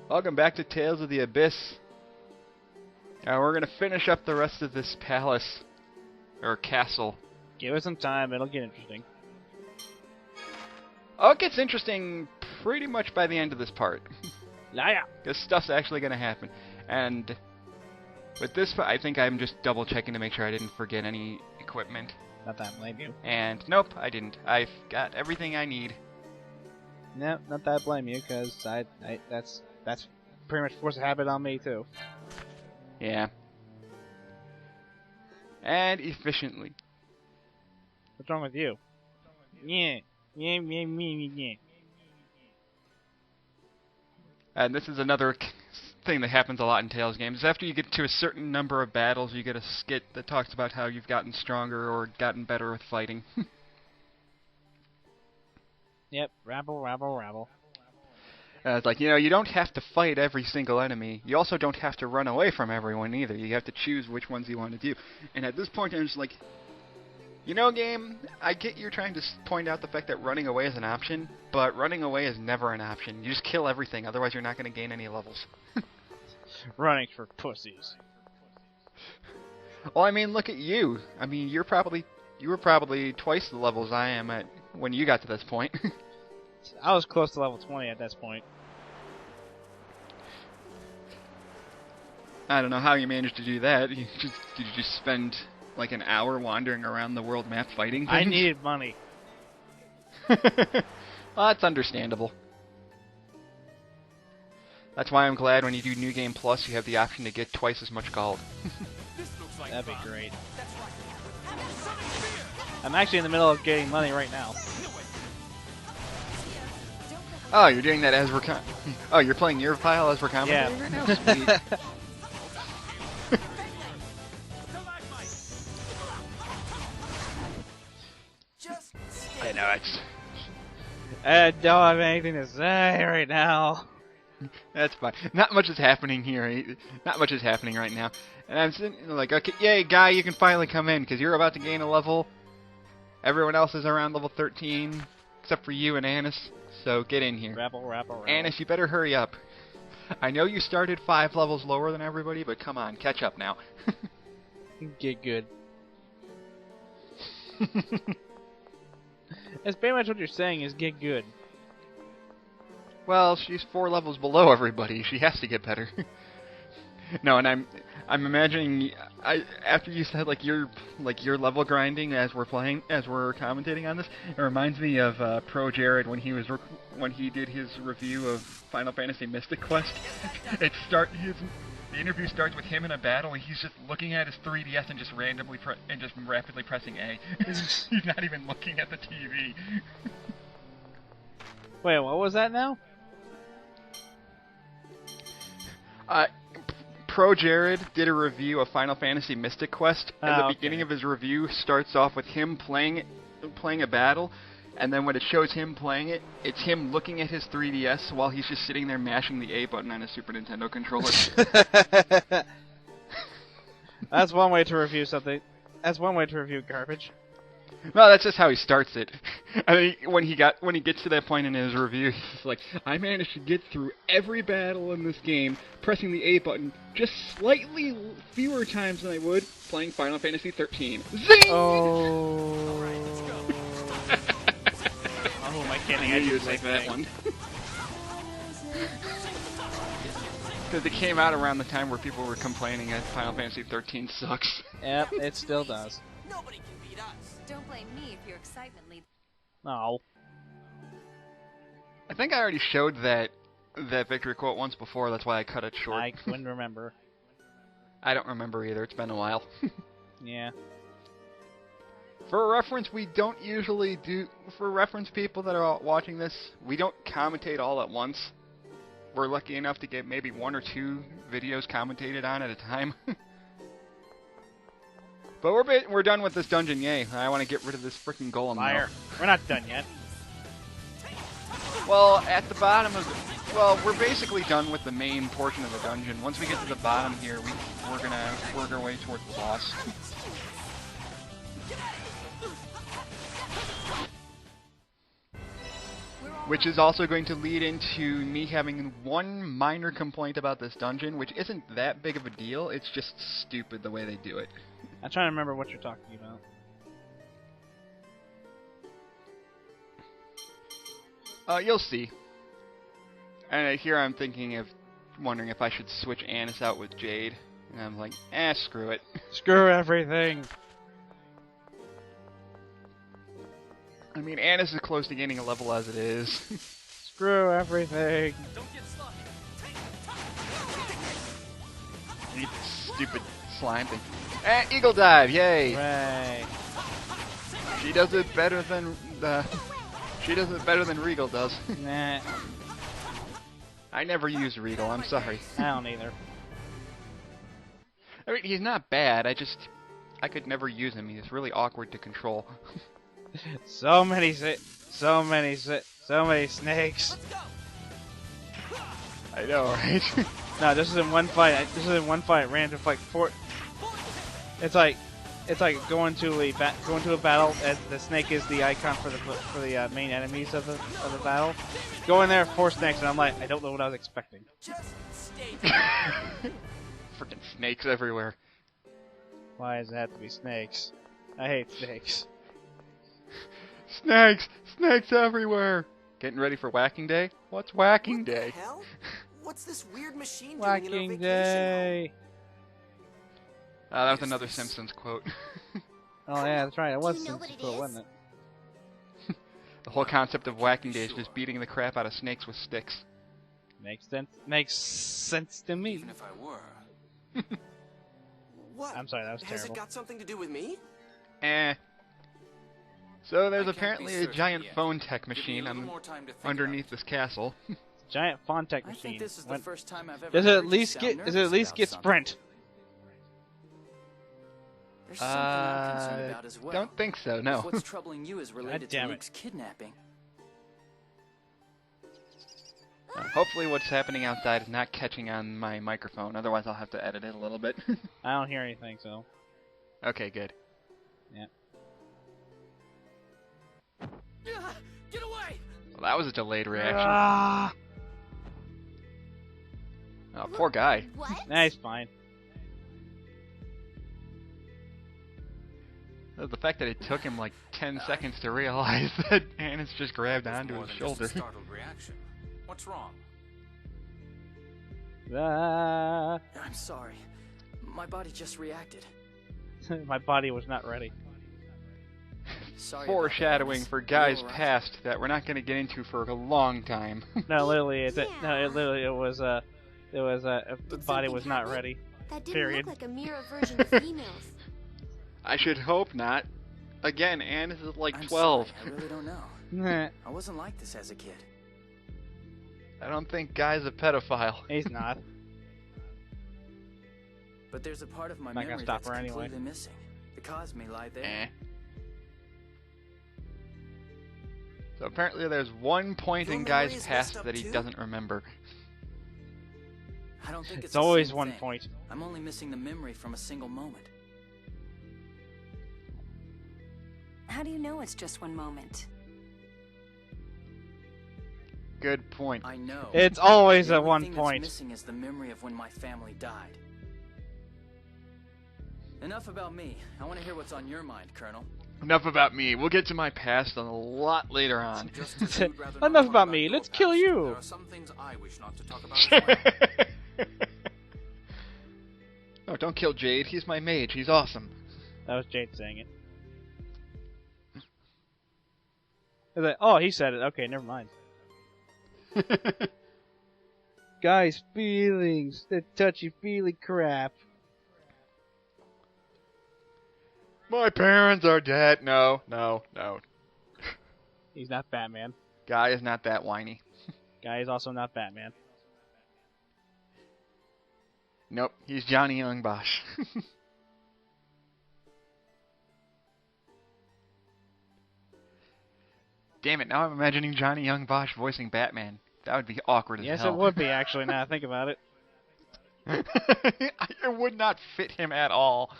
Welcome back to Tales of the Abyss. Now we're gonna finish up the rest of this palace. Or castle. Give it some time, it'll get interesting. Oh, it gets interesting pretty much by the end of this part. Liar! Because stuff's actually gonna happen. And with this, I think I'm just double checking to make sure I didn't forget any equipment. Not that I blame you. And nope, I didn't. I've got everything I need. No, not that I blame you, because that's pretty much forced a habit on me too. Yeah. And efficiently. What's wrong with you? Yeah. Yeah. And this is another thing that happens a lot in Tales games. After you get to a certain number of battles, you get a skit that talks about how you've gotten stronger or gotten better with fighting. Yep, rabble. It's like, you don't have to fight every single enemy. You also don't have to run away from everyone either. You have to choose which ones you want to do. And at this point, I'm just like, game, I get you're trying to point out the fact that running away is an option, but running away is never an option. You just kill everything, otherwise you're not going to gain any levels. Running's for pussies. Well, I mean, look at you. I mean, you were probably twice the levels I am at when you got to this point. I was close to level 20 at this point. I don't know how you managed to do that. Did you just spend like an hour wandering around the world map fighting things? I needed money. Well, that's understandable. That's why I'm glad when you do New Game Plus, you have the option to get twice as much gold. That'd be great. I'm actually in the middle of getting money right now. Oh, you're doing that as we're Oh, you're playing your file as we're commentating right now? Sweet. I know, it's... I don't have anything to say right now. That's fine. Not much is happening here. Not much is happening right now. And I'm sitting like, okay, yay, guy, you can finally come in, because you're about to gain a level. Everyone else is around level 13, except for you and Annis, so get in here. Rabble. Annis, you better hurry up. I know you started 5 levels lower than everybody, but come on, catch up now. Get good. That's pretty much what you're saying, is get good. Well, she's 4 levels below everybody. She has to get better. No, and I'm imagining after you said your level grinding as we're commentating on this, it reminds me of Pro Jared when he did his review of Final Fantasy Mystic Quest. The interview starts with him in a battle, and he's just looking at his 3DS and just rapidly pressing A. He's not even looking at the TV. Wait, what was that now? Pro Jared did a review of Final Fantasy Mystic Quest, and the beginning of his review starts off with him playing a battle, and then when it shows him playing it, it's him looking at his 3DS while he's just sitting there mashing the A button on his Super Nintendo controller. That's one way to review something. That's one way to review garbage. No, that's just how he starts it. I mean, when he gets to that point in his review, he's like, I managed to get through every battle in this game, pressing the A button just slightly fewer times than I would playing Final Fantasy 13. Zing! Oh. Oh, am I kidding? I knew you'd like that one. Because it came out around the time where people were complaining that Final Fantasy 13 sucks. Yep, it still does. Nobody can beat us. Don't blame me if your excitement leads. No. I think I already showed that victory quote once before, that's why I cut it short. I couldn't remember. I don't remember either, it's been a while. Yeah. For reference, for reference people that are watching this, we don't commentate all at once. We're lucky enough to get maybe 1 or 2 videos commentated on at a time. But we're done with this dungeon, yay. I want to get rid of this freaking golem Liar. now. We're not done yet. Well, at the bottom of the... Well, we're basically done with the main portion of the dungeon. Once we get to the bottom here, we're gonna work our way towards the boss. We're all Which is also going to lead into me having one minor complaint about this dungeon, which isn't that big of a deal, it's just stupid the way they do it. I'm trying to remember what you're talking about. You'll see. And here I'm wondering if I should switch Annis out with Jade. And I'm like, screw it. Screw everything. I mean, Annis is close to gaining a level as it is. Screw everything. Don't get sloppy. Eat this stupid slime thing. Eagle dive, yay! Hooray. She does it better than Regal does. Nah, I never use Regal, I'm sorry. I don't either. I mean, he's not bad, I could never use him. He's really awkward to control. So many snakes. I know, right? No, this is in one fight. Ran to like 4. It's like going to a battle, and the snake is the icon for the main enemies of the battle. Go in there, 4 snakes, and I'm like, I don't know what I was expecting. Just stay. Freaking snakes everywhere. Why does it have to be snakes? I hate snakes. Snakes everywhere. Getting ready for Whacking Day? What's Whacking What Day? the hell? What's this weird machine doing in our Whacking vacation day. That was another Simpsons quote. Oh yeah, that's right. It was Do you know Simpsons, what it wasn't it? The whole concept of Whacking Day is just beating the crap out of snakes with sticks. Makes sense to me. Even if I were. What? I'm sorry, that was Has terrible. it got something to do with me? So there's I can't apparently be a certain giant yet. phone tech Give me a machine little more time to think underneath this castle. Giant Fontech about it. I machine. think this is the When- first time I've ever Does it heard at you least sound get? Does it at nervous least about get something. sprint? There's something I'm concerned about as well. Don't think so, no. If what's troubling you is related to damn it. Luke's kidnapping. Hopefully what's happening outside is not catching on my microphone, otherwise I'll have to edit it a little bit. I don't hear anything, so. Okay, good. Yeah. Get away! Well, that was a delayed reaction. Ah! Oh, poor guy. What? Nah, he's fine. The fact that it took him like 10 seconds to realize that Annis just grabbed onto More his than shoulder. just a startled reaction. What's wrong? Ah! I'm sorry. My body just reacted. My body was not ready. Sorry. Foreshadowing about that, for Miss. guys You all right? past that we're not going to get into for a long time. No, literally, it was But body thinking was not ready. That didn't Period. look like a mirror version of females. I should hope not. Again, Annis is like I'm 12. sorry, I really don't know. Nah, I wasn't like this as a kid. I don't think Guy's a pedophile. he's not. But there's a part of my Not gonna memory stop that's her anyway. completely missing. The cause may lie there. Eh. So apparently there's one point Your in memory Guy's is past messed up that he too? doesn't remember. I don't think it's It's the always same one thing. point. I'm only missing the memory from a single moment. How do you know it's just one moment? Good point. I know. It's always The at only one thing point. That's missing is the memory of when my family died. Enough about me. I want to hear what's on your mind, Colonel. Enough about me. We'll get to my past a lot later on. Just as you'd rather not Enough talk about me. your Let's kill past, you. There are some things I wish not to talk about as well. Oh, don't kill Jade. He's my mage. He's awesome. That was Jade saying it. I was like, oh, he said it. Okay, never mind. Guys, feelings. The touchy-feely crap. My parents are dead. No. He's not Batman. Guy is not that whiny. Guy is also not Batman. Nope, he's Johnny Young Bosch. Damn it, now I'm imagining Johnny Young Bosch voicing Batman. That would be awkward as Yes, hell. it would be, actually, now I think about it. It would not fit him at all.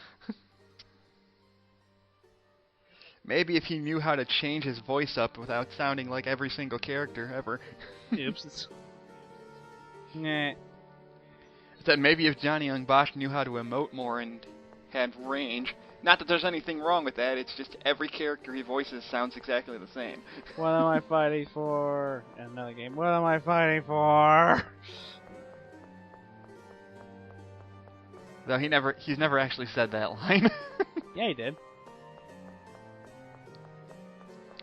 Maybe if he knew how to change his voice up without sounding like every single character ever. Oops. Nah. That maybe if Johnny Young Bosch knew how to emote more and had range. Not that there's anything wrong with that, it's just every character he voices sounds exactly the same. What am I fighting for? Another game. What am I fighting for? Though he's never actually said that line. Yeah, he did.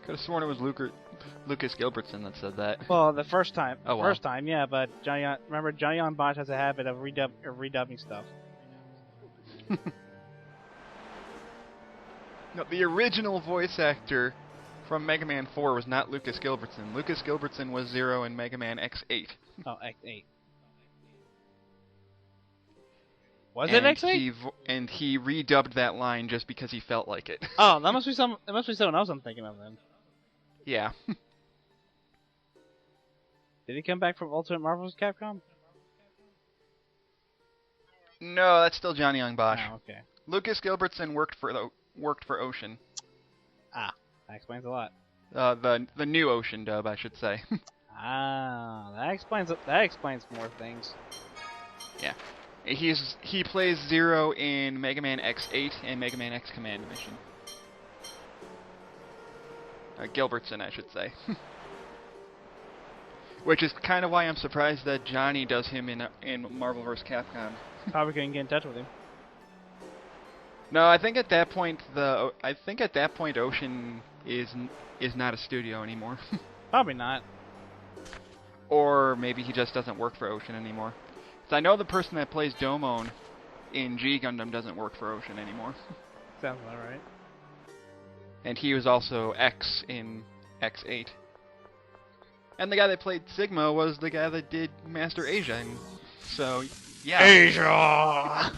Could have sworn it was Lucas Gilbertson that said that. Well, the first time. Oh, wow. First time, yeah, but remember, Johnny Young Bosch has a habit of redubbing stuff. No, the original voice actor from Mega Man 4 was not Lucas Gilbertson. Lucas Gilbertson was Zero in Mega Man X8. Oh, X8. Was it X8? And he redubbed that line just because he felt like it. Oh, that must be someone else I'm thinking of then. Yeah. Did he come back from Ultimate Marvel's Capcom? No, that's still Johnny Young Bosch. Oh, okay. Lucas Gilbertson worked for Ocean. Ah, that explains a lot. The new Ocean dub, I should say. Ah, that explains more things. Yeah. He plays Zero in Mega Man X8 and Mega Man X Command Mission. Gilbertson, I should say. Which is kind of why I'm surprised that Johnny does him in Marvel vs. Capcom. Probably couldn't get in touch with him. No, I think at that point Ocean is not a studio anymore. Probably not. Or maybe he just doesn't work for Ocean anymore. 'Cause I know the person that plays Domon in G Gundam doesn't work for Ocean anymore. Sounds about right. And he was also X in X8. And the guy that played Sigma was the guy that did Master Asia. And so, yeah. Asia!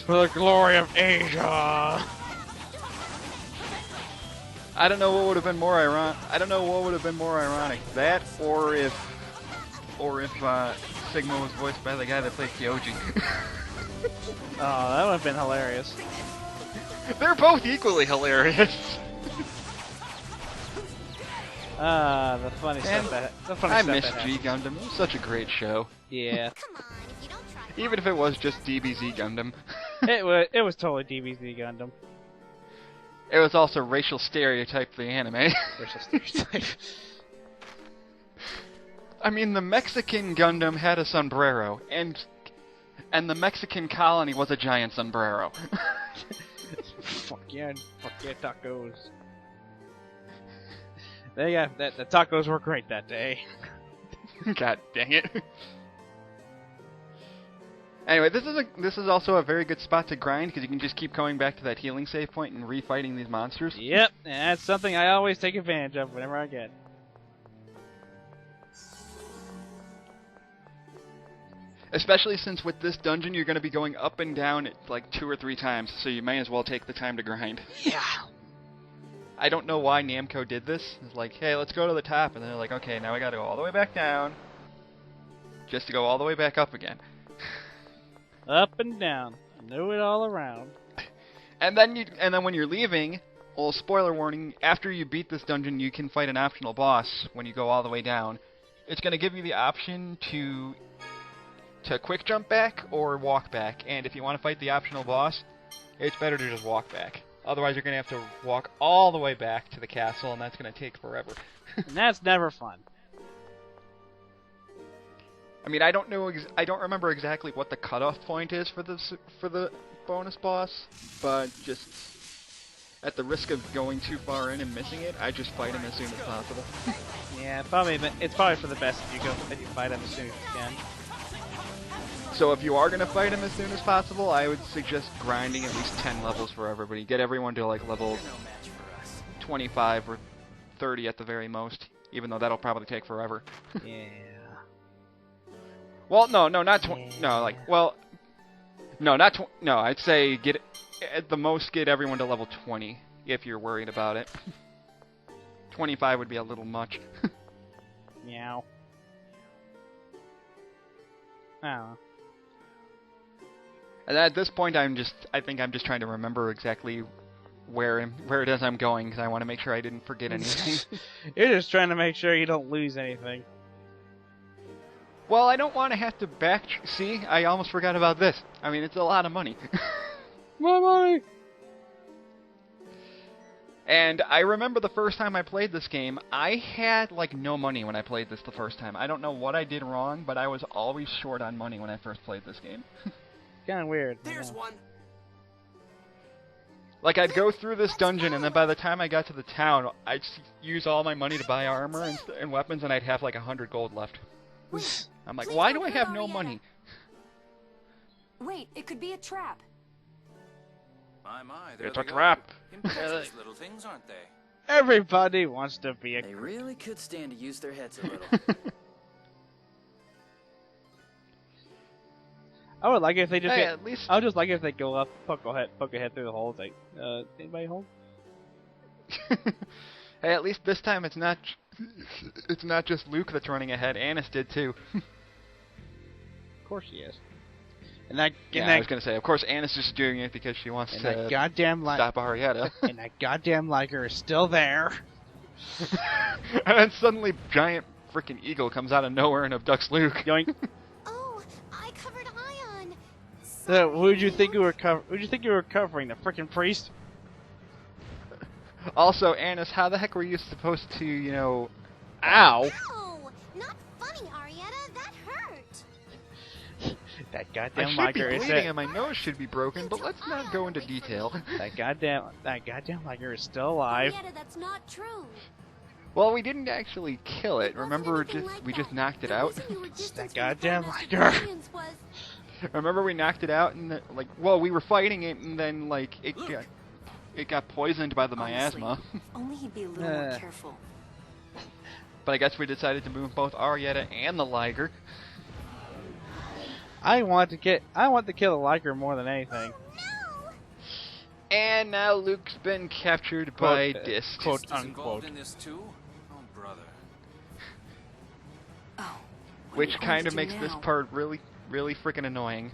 For the glory of Asia! I don't know what would have been more ironic. That, or if Sigma was voiced by the guy that played Kyoji. Oh, that would have been hilarious. They're both equally hilarious. Ah, the funny stuff I miss G Gundam. It was such a great show. Yeah. Even if it was just DBZ Gundam. It was totally DBZ Gundam. It was also racial stereotype the anime. Racial stereotype. I mean, the Mexican Gundam had a sombrero, and the Mexican colony was a giant sombrero. Fuck yeah, tacos. The tacos were great that day. God dang it. Anyway, this is also a very good spot to grind, because you can just keep going back to that healing save point and refighting these monsters. Yep, and that's something I always take advantage of whenever I get. Especially since with this dungeon you're going to be going up and down it like 2 or 3 times, so you may as well take the time to grind. Yeah. I don't know why Namco did this. It's like, hey, let's go to the top, and they're like, okay, now we got to go all the way back down, just to go all the way back up again. Up and down, know it all around. And then when you're leaving, well, spoiler warning, after you beat this dungeon, you can fight an optional boss when you go all the way down. It's going to give you the option to quick jump back or walk back, and if you want to fight the optional boss, it's better to just walk back. Otherwise, you're going to have to walk all the way back to the castle, and that's going to take forever. And that's never fun. I mean, I don't remember exactly what the cutoff point is for the bonus boss, but just at the risk of going too far in and missing it, I just fight him as soon as possible. Yeah, it's probably for the best if you fight him as soon as you can. So if you are going to fight him as soon as possible, I would suggest grinding at least 10 levels for everybody. Get everyone to like level 25 or 30 at the very most, even though that'll probably take forever. Yeah. Well, no, not 20. No, like, well, no, not 20. No, I'd say at the most get everyone to level 20 if you're worried about it. 25 would be a little much. Meow. I don't know. And at this point, I think I'm just trying to remember exactly where it is I'm going, because I want to make sure I didn't forget anything. You're just trying to make sure you don't lose anything. Well, I don't want to have to see, I almost forgot about this. I mean, it's a lot of money. My money! And I remember the first time I played this game, I had, like, no money when I played this the first time. I don't know what I did wrong, but I was always short on money when I first played this game. Kind of weird. There's one. Like, I'd go through this dungeon, and then by the time I got to the town, I'd use all my money to buy armor and weapons, and I'd have, like, 100 gold left. I'm like, why do I have no money? Wait, it could be a trap. My, It's there a they go. trap. Impressive little things, aren't they? Everybody wants to be a... They really could stand to use their heads a little. I would like it if they just Hey, get... at least... I would just like it if they go up, poke a head through the hole. It's like, anybody home? Hey, at least this time it's not just Luke that's running ahead. Annis did too. Of course he is. And that, I was gonna say, of course, Annis is doing it because she wants and to that goddamn stop Arietta. and that goddamn liger is still there. And then suddenly, giant freaking eagle comes out of nowhere and abducts Luke. Yoink. Oh, I covered Ion. Who'd you think you were covering? The frickin' priest? Also, Annis, how the heck were you supposed to, Ow! Ow! Not funny, Arietta. That hurt. That I goddamn should liger be is bleeding and my nose should be broken, but let's not go into detail. that goddamn liger is still alive. Arietta, that's not true. Well, we didn't actually kill it. Remember, we just knocked it out. That goddamn liger. Remember, we knocked it out and we were fighting it, and then it got poisoned by the miasma. Only he'd be a little more careful. But I guess we decided to move both Arietta and the liger. I want to kill the liger more than anything. And now Luke's been captured by Dist. Quote Is involved unquote. in this too? Oh, brother. Oh. Which kind of makes this part really, really freaking annoying.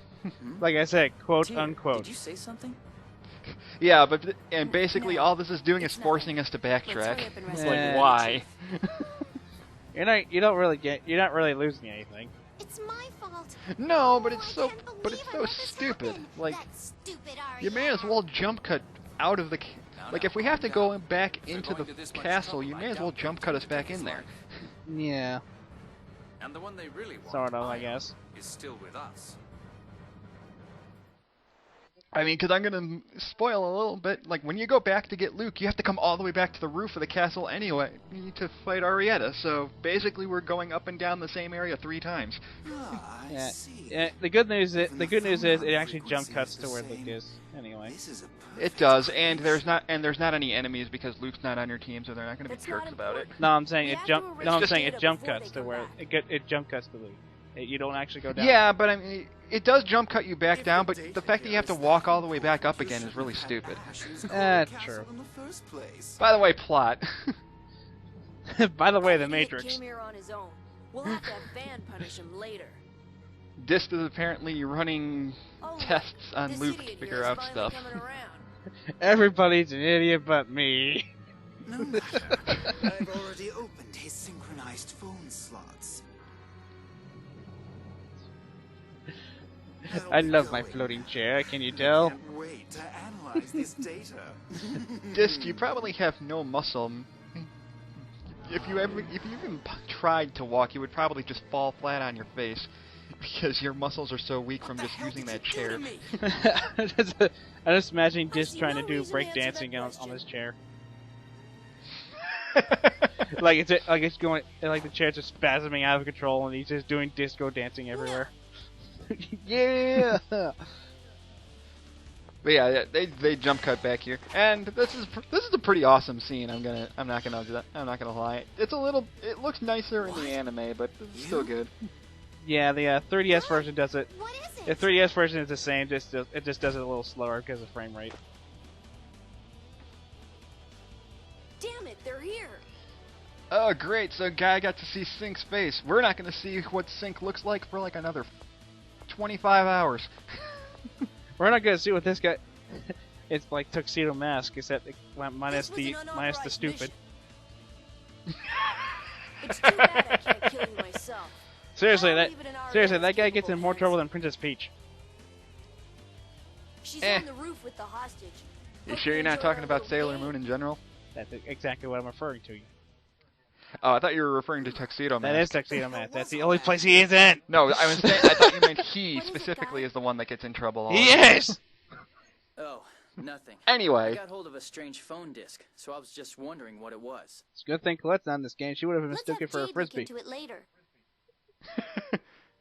Like I said, quote Tyr, unquote. Did you say something? Yeah, and basically No, all this is doing is it's forcing us to Let's backtrack. hurry up and It's rescue like, the why? You're not really losing anything. It's my fault. No, but Oh, it's I so, can't but believe it's I so let this stupid. happen. Like, That's stupid, you may as Arietta. well jump cut out of the. Like, if we have to go back If we're into the going to this much castle, trouble, you I may as well doubt jump they'll cut us take back his in there. life. Yeah, And the one they really want, sort of, I Ion, guess. is still with us. I mean, because I'm gonna spoil a little bit. Like, when you go back to get Luke, you have to come all the way back to the roof of the castle anyway to fight Arietta. So basically, we're going up and down the same area 3 times. Ah, I Yeah. see. Yeah. The good news is Even the it actually frequency jump cuts is to the where same. Luke is. Anyway. This is a It perfect does, and place. there's not any enemies because Luke's not on your team, so they're not gonna be That's jerks not about it. important. No, I'm saying We it have jump. to No, I'm arrest saying it Arietta jump before cuts they to come where back. it jump cuts to Luke. You don't actually go down. Yeah, but I mean, it does jump cut you back If down, the but the fact that you have to walk all the way back up again is really stupid. That's Castle true. In the first place. By the way, plot. By the way, the Idiot Matrix. came here on his own. We'll have to have Van punish him later. Dist is apparently running Oh, tests on this Luke idiot to here figure is out finally stuff. coming around. Everybody's an idiot but me. No matter. I've already opened his synchronized phone slots. I love my floating chair. Can you tell? Can't wait to analyze this data. Dist, you probably have no muscle. If you even tried to walk, you would probably just fall flat on your face because your muscles are so weak from just using that chair. I'm just imagining Dis see trying to no do reason to answer breakdancing that on question. this chair. Like it's going like the chair's just spasming out of control and he's just doing disco dancing everywhere. Yeah. But yeah, they jump cut back here, and this is a pretty awesome scene. I'm not gonna lie. It looks nicer in the anime, but it's still good. Yeah, the 3DS version does it. What is The it? 3DS version is the same, it just does it a little slower because of frame rate. Damn it, they're here. Oh great! So Guy got to see Sync's face. We're not gonna see what Sync looks like for like another 25 hours. We're not gonna see what this guy. It's like tuxedo mask, except it went minus This was the an minus the unauthorized stupid. It's too bad I can't kill you myself. Seriously, I'll that leave it in seriously Ariatta's that guy gets in capable more hands. trouble than Princess Peach. She's Eh. on the roof with the hostage. You Hope sure you're not enjoy talking our about little Sailor game. Moon in general? That's exactly what I'm referring to. Oh, I thought you were referring to Tuxedo That is Mask. tuxedo mask. That's the only place he is in. No, I was saying I thought you meant he What is it, specifically guy? is the one that gets in trouble. All He the time. is. Oh, nothing. I Anyway, got hold of a strange phone disc, so I was just wondering what it was. It's a good thing Colette's not in this game. She would have Let's mistaken have for a Jade look frisbee. into it later.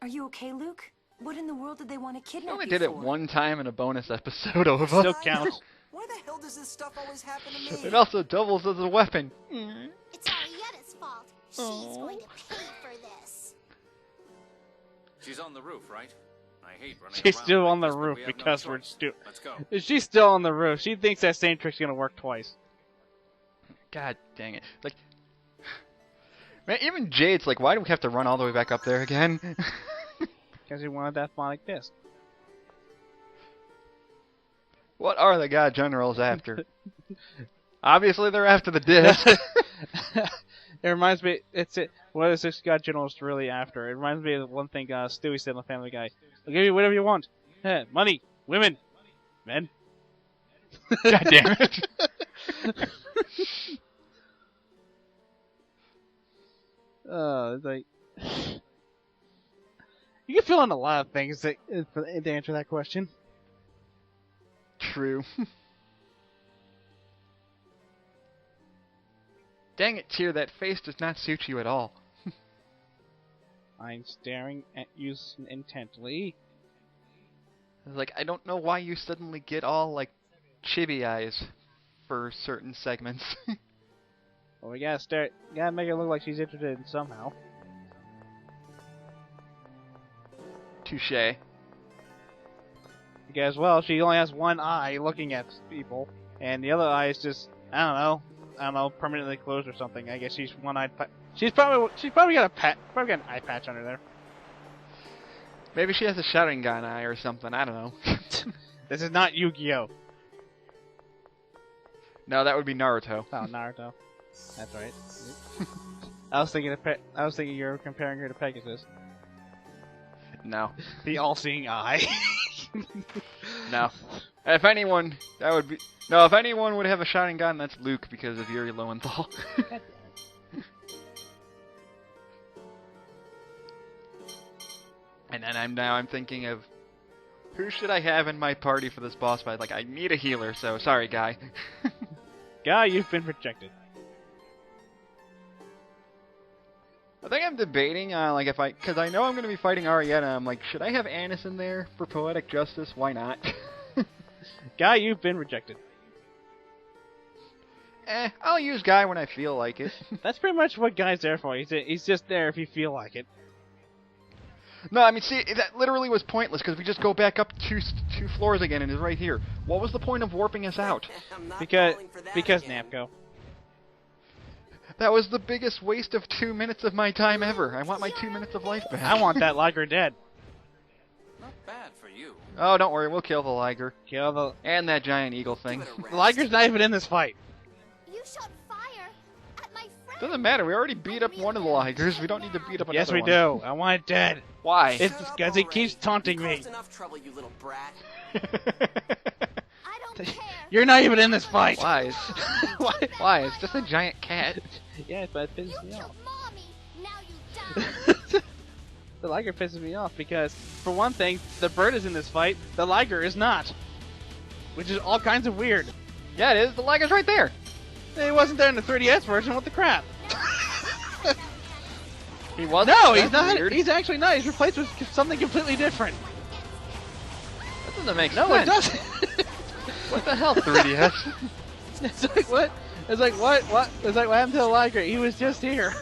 Are you okay, Luke? What in the world did they want to I kidnap only you did it for? one time in a bonus episode over. Still counts. Why the hell does this stuff always happen to me? It also doubles as a weapon. It's Arietta's fault. She's going to pay for this. She's on the roof, right? I hate running She's around still like on the this, but roof we have no because we're choice. stupid. Let's go. She's still on the roof. She thinks that same trick's gonna work twice. God dang it! Like, man, even Jade's like, why do we have to run all the way back up there again? Because he wanted that phonic disc. What are the God Generals after? Obviously, they're after the disc. It reminds me, what are the 6 God Generals really after? It reminds me of one thing Stewie said on Family Guy. I'll give you whatever you want. Money, women, men. God damn it! It's like you can fill in a lot of things to answer that question. True. Dang it, Tyr, that face does not suit you at all. I'm staring at you intently. Like, I don't know why you suddenly get all, like, chibi eyes for certain segments. Well, we gotta make it look like she's interested in somehow. Touche. Because, well, she only has one eye looking at people, and the other eye is just, I don't know, permanently closed or something. I guess she's one-eyed. She's probably got an eye patch under there. Maybe she has a Sharingan eye or something, I don't know. This is not Yu-Gi-Oh! No, that would be Naruto. Oh, Naruto. That's right. I was thinking you were comparing her to Pegasus. No. The all-seeing eye. No. If anyone, that would be... No, if anyone would have a Sharingan, that's Luke because of Yuri Lowenthal. And then I'm thinking of who should I have in my party for this boss fight? Like, I need a healer, so sorry, guy. Guy, you've been rejected. I think I'm debating, like, because I know I'm going to be fighting Arietta. I'm like, should I have Annis in there for poetic justice? Why not? Guy, you've been rejected. I'll use Guy when I feel like it. That's pretty much what Guy's there for. He's just there if you feel like it. No, I mean, see, that literally was pointless because we just go back up two floors again and it's right here. What was the point of warping us out? I'm not Because falling for that again. Namco. That was the biggest waste of 2 minutes of my time ever. I want my 2 minutes of life back. I want that Liger dead. Not bad for you. Oh, don't worry, we'll kill the Liger. Kill the... And that giant eagle thing. Give it a rest. The Liger's not even in this fight. You shot fire at my friend. Doesn't matter, we already beat up one of the Ligers. We don't need to beat up another Yes, we one. do. I want it dead. Why? It's Shut up because he keeps already. taunting You me. caused enough trouble, you little brat. I don't care. You're not even in this fight. Why? It's, Why? why? It's just a giant cat. Yeah, but it You pisses me killed off. mommy. Now you die. The Liger pisses me off because, for one thing, the bird is in this fight. The Liger is not. Which is all kinds of weird. Yeah, it is. The Liger's right there. He wasn't there in the 3DS version. What the crap? He was. No, he's That's not. weird. He's actually not. He's replaced with something completely different. That doesn't make No, sense. it doesn't. What the hell, 3DS? It's like what? It's like what? What? It's like what happened to the Liger? He was just here.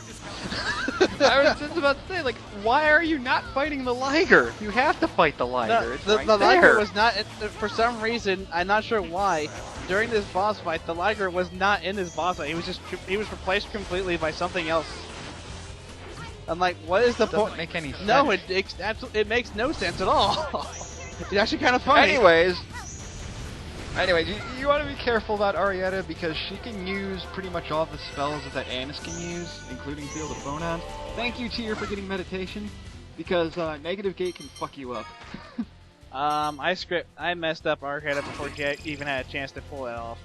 I was just about to say, like, why are you not fighting the Liger? You have to fight the Liger. No, It's the right Liger there. was not. For some reason, I'm not sure why. During this boss fight, the Liger was not in this boss fight. He was replaced completely by something else. I'm like, what is the Doesn't point? make any sense. No, it makes no sense at all. It's actually kind of funny. Anyways, you want to be careful about Arietta because she can use pretty much all the spells that Annis can use, including Field of Phonons. Thank you, Tyr, for getting meditation, because negative gate can fuck you up. I messed up Arietta before she even had a chance to pull it off.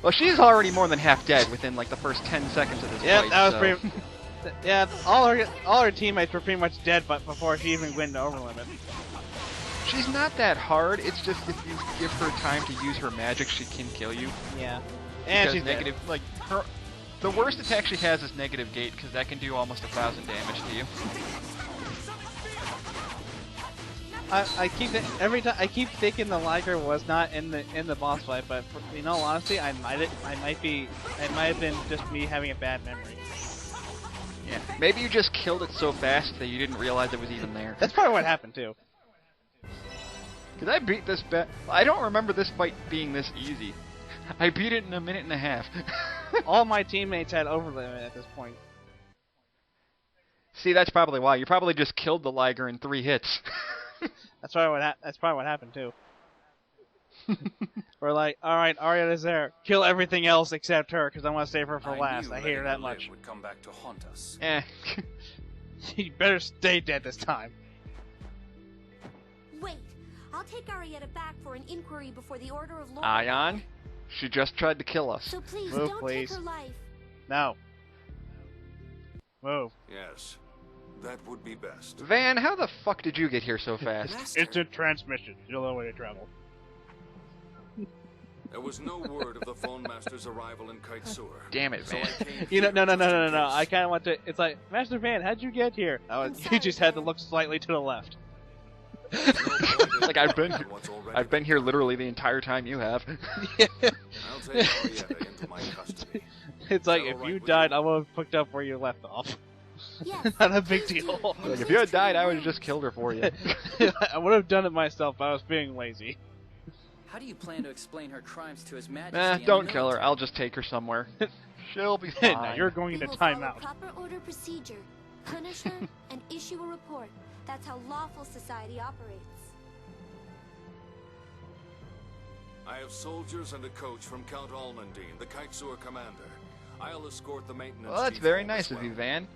Well, she's already more than half dead within like the first 10 seconds of this fight. That was so. pretty. Yeah, all her teammates were pretty much dead, but before she even went to overlimit. She's not that hard. It's just if you give her time to use her magic, she can kill you. Yeah, and Because she's negative. dead. Like the worst attack she has is negative gate because that can do almost 1,000 damage to you. I keep every time I keep thinking the Liger was not in the boss fight, but in all honesty, I might have been just me having a bad memory. Yeah. Maybe you just killed it so fast that you didn't realize it was even there. That's probably what happened too. Because I beat this I don't remember this fight being this easy. I beat it in a minute and a half. All my teammates had overlimit at this point. See, that's probably why. You probably just killed the Liger in 3 hits. That's probably what happened too. We're like, all right, Arietta's there. Kill everything else except her, because I want to save her for last. I hate her that much. Would come back to haunt us. Eh. You better stay dead this time. Wait, I'll take Arietta back for an inquiry before the Order of Lords. Ion, she just tried to kill us. So please, Move, don't please. take her life. No. Move. Yes, that would be best. Van, how the fuck did you get here so fast? Master, Instant transmission. You're the way to travel. There was no word of the phone master's arrival in Kite Sewer. Damn it, So Van. I came You know, here no. just in I case. kind of want to. It's like, Master Van, how'd you get here? Oh, you just had to look slightly to the left. Like I've been here literally the entire time you have. I'll take Arietta into my custody. It's like, Is that if all right you with died, you? I would have picked up where you left off. Yes. Not a big deal. Like if you had died, I would have just killed her for you. I would have done it myself, but I was being lazy. How do you plan to explain her crimes to His Majesty? Nah, and the don't kill her. military? I'll just take her somewhere. She'll be No, fine. you're going We into will follow timeout. proper order procedure, punish her, and issue a report. That's how lawful society operates. I have soldiers and a coach from Count Almondine, the Kite Sewer commander. I'll escort the maintenance Well, that's chief very home nice as of you, well. Van.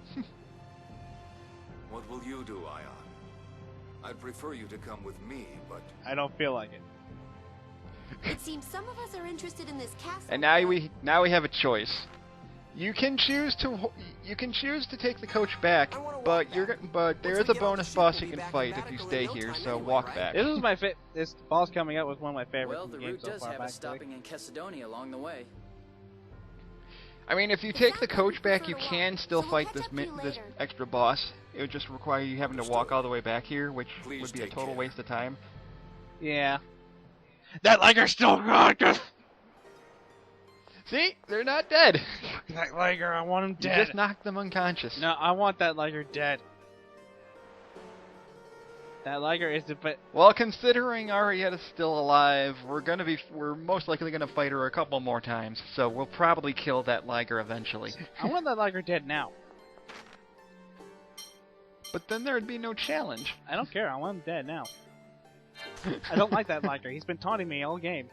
What will you do, Ion? I'd prefer you to come with me, but I don't feel like it. It seems some of us are interested in this castle. And now we have a choice. You can choose to take the coach back, but there is a bonus boss you can fight if you stay here. So walk back. This was this boss coming up was one of my favorites Well, in the the game route so does far have back. us stopping in Cassidonia along the way. I mean, if you take the coach back, you can still fight this extra boss. It would just require you having to walk all the way back here, which Please would be a take total care. waste of time. Yeah. That Liger's still good. See, they're not dead. That Liger, I want him You dead. just knocked them unconscious. No, I want that Liger dead. That Liger is the but Well, considering Arietta's still alive, we're most likely gonna fight her a couple more times. So we'll probably kill that Liger eventually. I want that Liger dead now. But then there'd be no challenge. I don't care. I want him dead now. I don't like that Liger. He's been taunting me all game.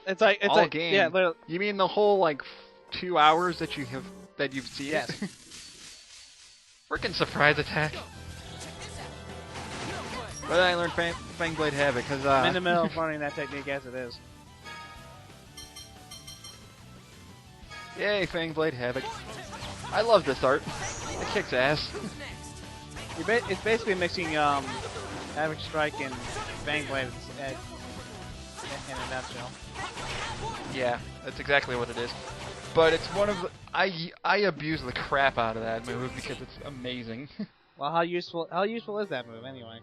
It's like All game? Yeah, literally. You mean the whole like 2 hours that you've seen? Yes. it? Frickin' surprise attack. But I learned Fangblade Havoc because I'm in the middle of learning that technique as it is. Yay, Fangblade Havoc. I love this art. It kicks ass. It's basically mixing Havoc Strike and Fangblade in a nutshell. Yeah, that's exactly what it is. But it's one of the, I abuse the crap out of that move because it's amazing. Well, how useful is that move anyway?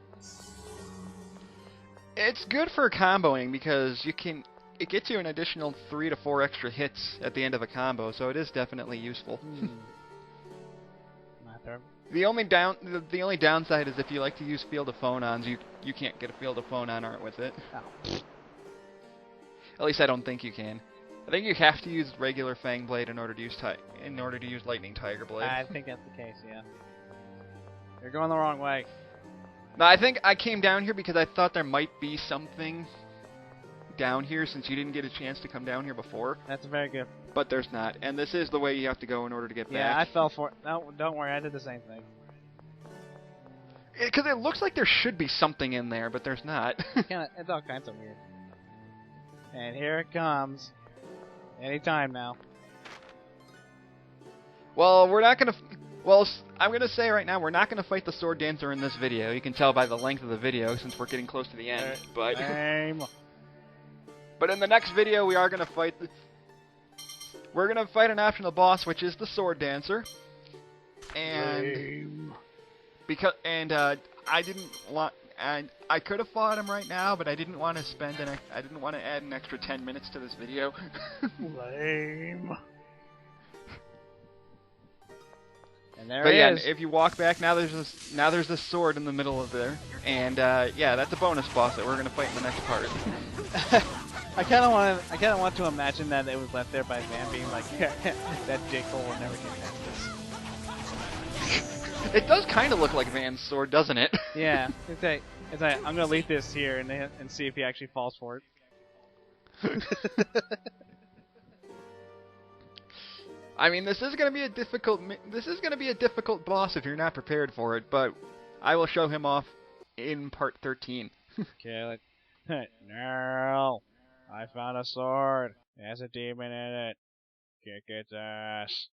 It's good for comboing because it gets you an additional 3 to 4 extra hits at the end of a combo, so it is definitely useful. Not there. The only downside is if you like to use Field of Phonons, you can't get a Field of Phonon art with it. Oh. At least I don't think you can. I think you have to use regular Fangblade in order to use Lightning Tiger Blade. I think that's the case, yeah. You're going the wrong way. No, I think I came down here because I thought there might be something down here since you didn't get a chance to come down here before. That's very good. But there's not. And this is the way you have to go in order to get Yeah, I back. fell for it. No, don't worry, I did the same thing. Because it looks like there should be something in there, but there's not. It's all kinds of weird. And here it comes. Anytime now. Well, we're not going to... Well, I'm going to say right now, we're not going to fight the Sword Dancer in this video. You can tell by the length of the video since we're getting close to the end. But in the next video, we are going to fight... We're going to fight an optional boss, which is the Sword Dancer. And... I didn't want... And I could have fought him right now, but I didn't want to spend I didn't want to add an extra 10 minutes to this video. Lame. And there But it yeah, is. if you walk back, now there's this sword in the middle of there, and yeah, that's a bonus boss that we're gonna fight in the next part. I kind of want to imagine that it was left there by Van being like, that dickhole will never get past this. It does kind of look like Van's sword, doesn't it? Yeah, it's like I'm gonna leave this here and see if he actually falls for it. I mean, this is gonna be a difficult boss if you're not prepared for it, but I will show him off in part 13. Okay, no, I found a sword. It has a demon in it. Kick its ass.